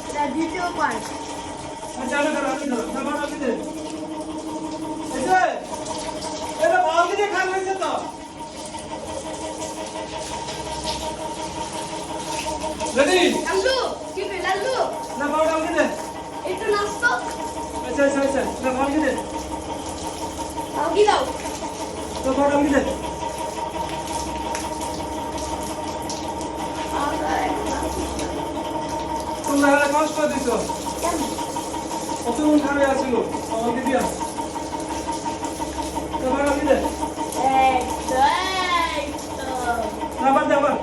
এটা দ্বিতীয় পার্ট। লাল্লু কি বে লাল্লু একটু নাচতো। দাও কি দাও। তোমরা কষ্ট দিছ কত মন খারাপ আছিল আমাকে দিয়া তোমার আমি দে না বাদ দে আবার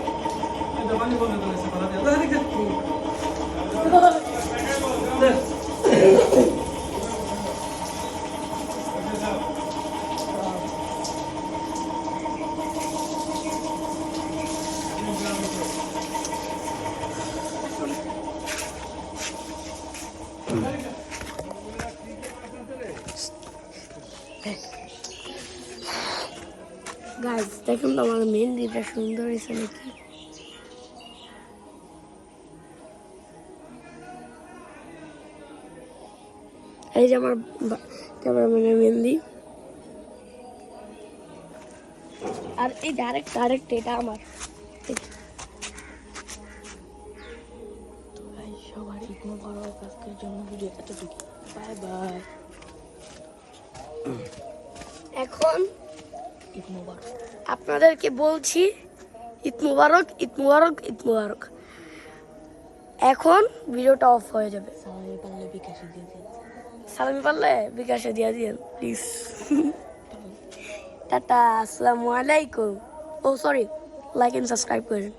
এটা পানি বন্ধ করেছে পালা দে দাও দেখে দে গাইস দেখুন তো আমার মেহেন্দিটা সুন্দর হয়েছে নাকি। এই যে আমার ক্যামেরাম্যানের মেহেন্দি। আর এই যে আরেকটা এটা আমার। সবার ঈদ মোবারক। আজকের জন্য ভিডিও এতটুকু। Bye bye. এখন ঈদ মোবারক আপনাদেরকে বলছি, ঈদ মোবারক, ঈদ মোবারক, ঈদ মোবারক। এখন ভিডিওটা অফ হয়ে যাবে। সালামি পারলে বিকাশে দিয়ে দিন প্লিজ। টাটা, আসসালামু আলাইকুম। ও সরি, লাইক এন্ড সাবস্ক্রাইব করেন।